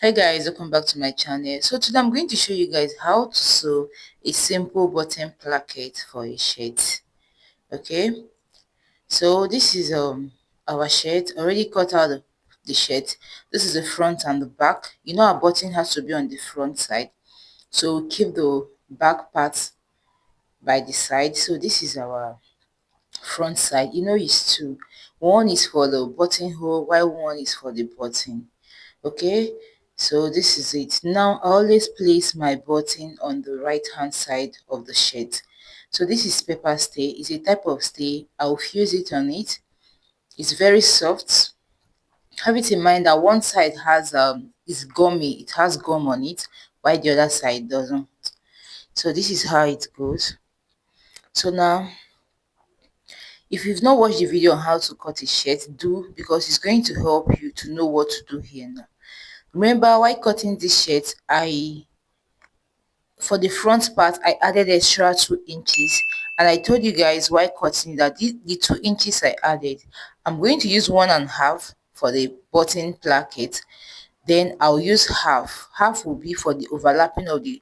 Hi guys, welcome back to my channel. So today I'm going to show you guys how to sew a simple button placket for a shirt. Okay, so this is our shirt already cut out the shirt. This is the front and the back. You know our button has to be on the front side, so we keep the back part by the side. So this is our front side. You know it's two. One is for the buttonhole while one is for the button. Okay, so this is it. Now I always place my button on the right hand side of the shirt. So this is paper stay. It's a type of stay. I'll fuse it on it. It's very soft. Have it in mind that one side has is gummy, it has gum on it, while the other side doesn't. So this is how it goes. So now, if you've not watched the video on how to cut a shirt, do, because it's going to help you to know what to do here now. Remember, while cutting this shirt, for the front part I added extra 2 inches, and I told you guys while cutting that the 2 inches I added, I'm going to use 1.5 for the button placket, then I'll use half will be for the overlapping of the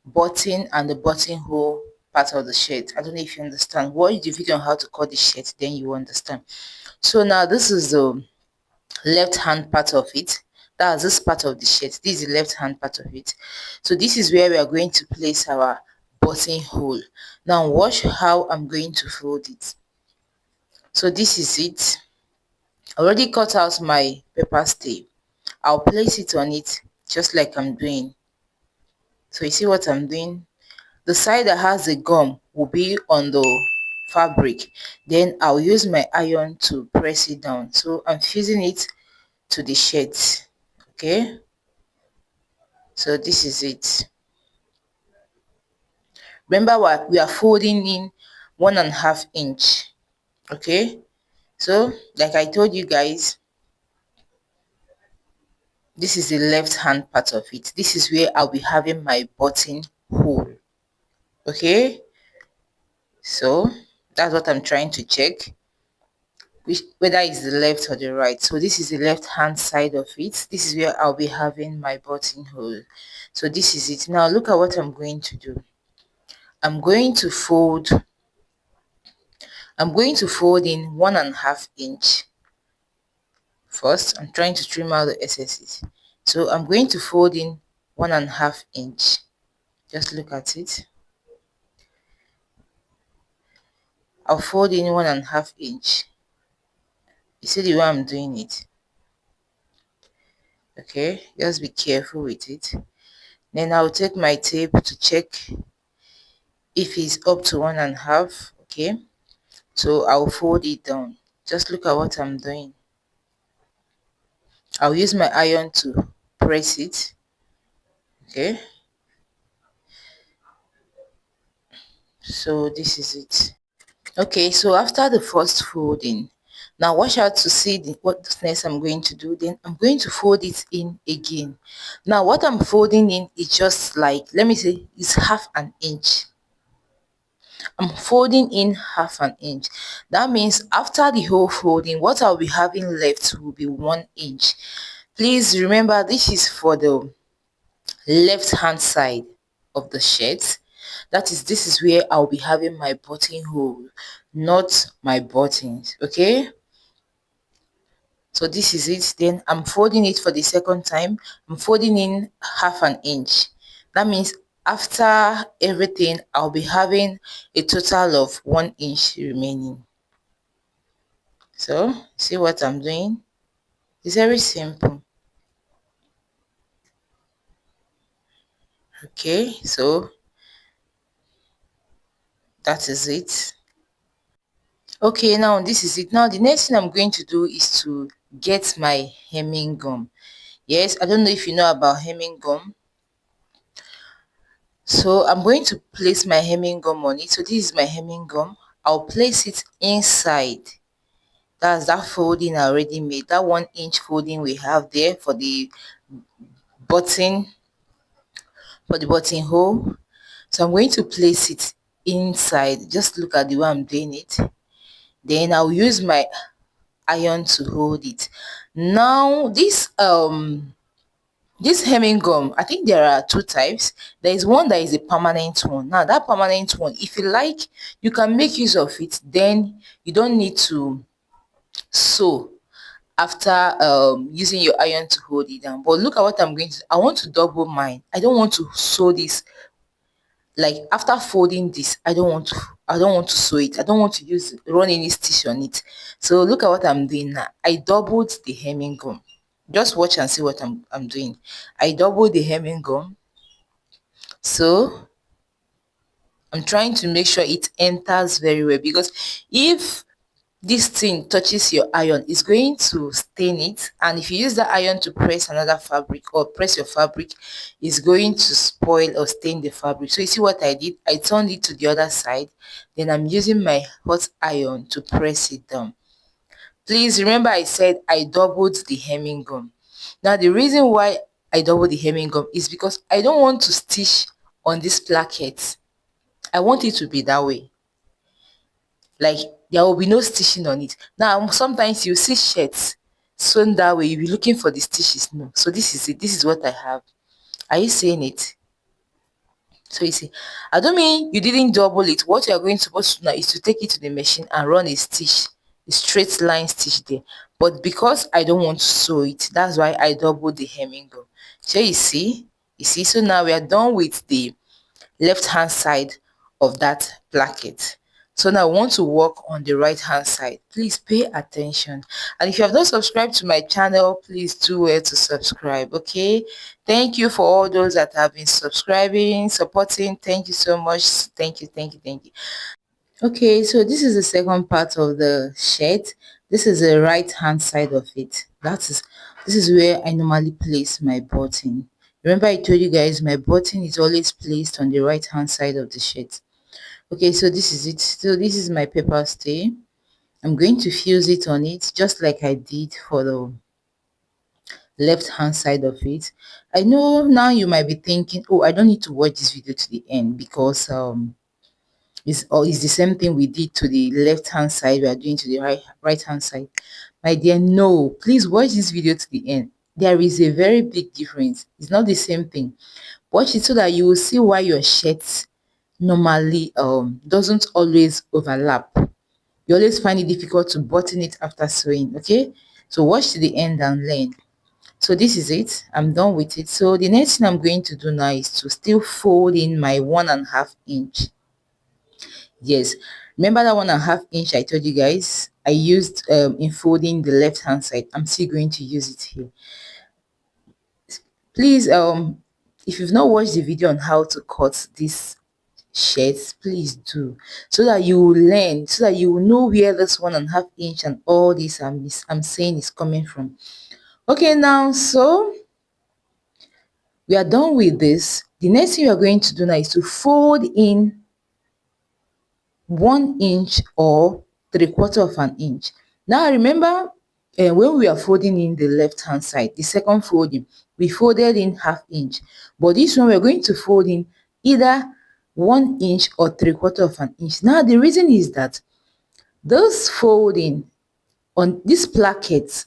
button and the buttonhole part of the shirt. I don't know if you understand. Watch the video on how to cut the shirt, then you understand. So now this is the left hand part of it. That's this part of the shirt. This is the left hand part of it. So this is where we are going to place our buttonhole. Now watch how I'm going to fold it. So this is it. I already cut out my paper stay. I'll place it on it just like I'm doing. So you see what I'm doing? The side that has the gum will be on the fabric. Then I'll use my iron to press it down. So I'm fusing it to the shirt. Okay, so this is it. Remember what we are folding in 1.5 inch. Okay, so like I told you guys, this is the left hand part of it. This is where I'll be having my button hole. Okay, so that's what I'm trying to check, whether it's the left or the right. So this is the left hand side of it. This is where I'll be having my buttonhole. So this is it. Now look at what I'm going to do. I'm going to fold in 1.5 inch. First, I'm trying to trim out the excesses. So I'm going to fold in 1.5 inch. Just look at it. I'll fold in 1.5 inch. You see the way I'm doing it? Okay, just be careful with it. Then I'll take my tape to check if it's up to 1.5. Okay, so I'll fold it down. Just look at what I'm doing. I'll use my iron to press it. Okay, so this is it. Okay, so after the first folding, now watch out to see what next I'm going to do. Then I'm going to fold it in again. Now what I'm folding in is just like, let me say, it's 1/2 inch. I'm folding in 1/2 inch. That means after the whole folding, what I'll be having left will be 1 inch. Please remember, this is for the left hand side of the shirt. That is, this is where I'll be having my buttonhole, not my buttons. Okay, so this is it. Then I'm folding it for the second time. I'm folding in 1/2 inch. That means after everything, I'll be having a total of 1 inch remaining. So see what I'm doing? It's very simple. Okay, so that is it. Okay, now this is it. Now the next thing I'm going to do is to get my hemming gum. Yes, I don't know if you know about hemming gum. So I'm going to place my hemming gum on it. So this is my hemming gum. I'll place it inside. That's that folding I already made. That 1 inch folding we have there button for the buttonhole. So I'm going to place it inside. Just look at the way I'm doing it. Then I'll use my iron to hold it. Now this This hemming gum, I think there are two types. There is one that is a permanent one. Now that permanent one, if you like, you can make use of it. Then you don't need to sew after using your iron to hold it down. But look at what I'm going to do. I want to double mine. I don't want to sew this. Like after folding this, I don't want to sew it. I don't want to run any stitch on it. So look at what I'm doing now. I doubled the hemming gum. Just watch and see what I'm doing. I doubled the hemming gum. So I'm trying to make sure it enters very well, because if this thing touches your iron, it's going to stain it, and if you use the iron to press another fabric or press your fabric, it's going to spoil or stain the fabric. So you see what I did? I turned it to the other side, then I'm using my hot iron to press it down. Please remember I said I doubled the hemming gum. Now the reason why I doubled the hemming gum is because I don't want to stitch on this placket. I want it to be that way. Like there will be no stitching on it. Now sometimes you see shirts sewn that way, you'll be looking for the stitches. No. So this is it. This is what I have. Are you seeing it? So you see, I don't mean you didn't double it. What you are going to supposed to do now is to take it to the machine and run a stitch, a straight line stitch there. But because I don't want to sew it, that's why I doubled the hemming gum. So you see, so now we are done with the left hand side of that placket. So now I want to work on the right hand side. Please pay attention. And if you have not subscribed to my channel, please do well to subscribe. Okay. Thank you for all those that have been subscribing, supporting. Thank you so much. Thank you. Thank you. Thank you. Okay, so this is the second part of the shirt. This is the right hand side of it. This is where I normally place my button. Remember I told you guys my button is always placed on the right hand side of the shirt. Okay, so this is it. So this is my paper stay. I'm going to fuse it on it just like I did for the left hand side of it. I know now you might be thinking, oh, I don't need to watch this video to the end, because it's the same thing we did to the left hand side, we are doing to the right hand side. My dear, no, please watch this video to the end. There is a very big difference. It's not the same thing. Watch it so that you will see why your shirt normally doesn't always overlap. You always find it difficult to button it after sewing. Okay, so watch to the end and learn. So this is it. I'm done with it. So the next thing I'm going to do now is to still fold in my 1.5 inch. Yes, remember that 1.5 inch I told you guys I used in folding the left hand side. I'm still going to use it here. Please, if you've not watched the video on how to cut this shirts, please do, so that you will learn, so that you will know where this 1.5 inch and all this I'm saying is coming from. Okay, now so we are done with this. The next thing we are going to do now is to fold in 1 inch or 3/4 of an inch. Now I remember when we are folding in the left hand side, the second folding, we folded in 1/2 inch, but this one we're going to fold in either 1 inch or 3/4 of an inch. Now the reason is that those folding on this placket,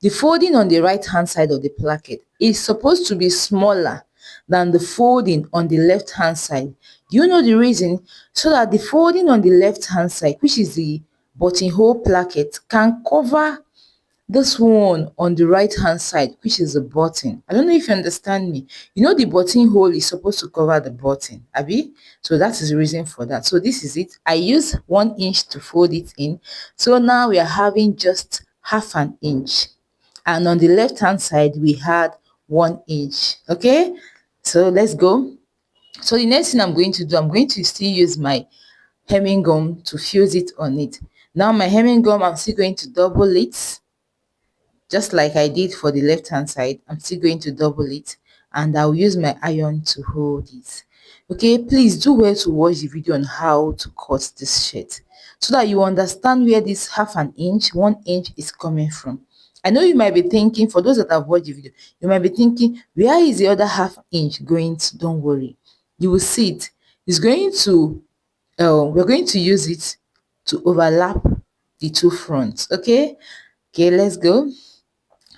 the folding on the right hand side of the placket is supposed to be smaller than the folding on the left hand side. Do you know the reason? So that the folding on the left hand side, which is the buttonhole placket, can cover this one on the right hand side, which is the button. I don't know if you understand me. You know the buttonhole is supposed to cover the button, abi? So that is the reason for that. So this is it. I use 1 inch to fold it in. So now we are having just 1/2 inch, and on the left hand side we had 1 inch. Okay, so let's go. So the next thing I'm going to do, I'm going to still use my hemming gum to fuse it on it. Now my hemming gum, I'm still going to double it just like I did for the left hand side. I'm still going to double it, and I'll use my iron to hold it. Okay, please do well to watch the video on how to cut this shirt, so that you understand where this 1/2 inch, 1 inch is coming from. I know you might be thinking, for those that have watched the video, you might be thinking, where is the other 1/2 inch going to? Don't worry, you will see it. It's going to we're going to use it to overlap the two fronts. Okay, let's go.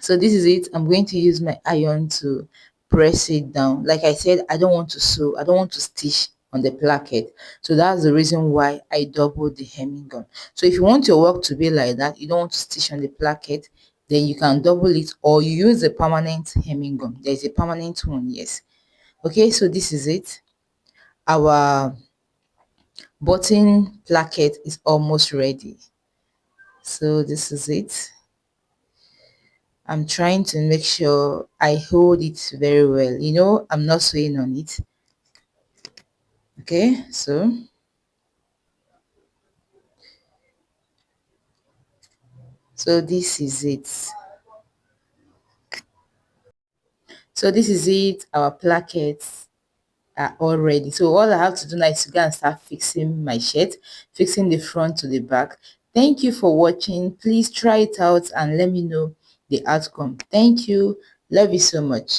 So this is it. I'm going to use my iron to press it down. Like I said, I don't want to sew, I don't want to stitch on the placket. So that's the reason why I doubled the hemming gun. So if you want your work to be like that, you don't want to stitch on the placket, then you can double it, or you use a permanent hemming gun. There's a permanent one, yes. Okay, so this is it. Our button placket is almost ready. So this is it. I'm trying to make sure I hold it very well. I'm not sewing on it. Okay, so this is it. So this is it. Our plackets are all ready. So all I have to do now is to go and start fixing my shirt, fixing the front to the back. Thank you for watching. Please try it out and let me know the outcome. Thank you. Love you so much.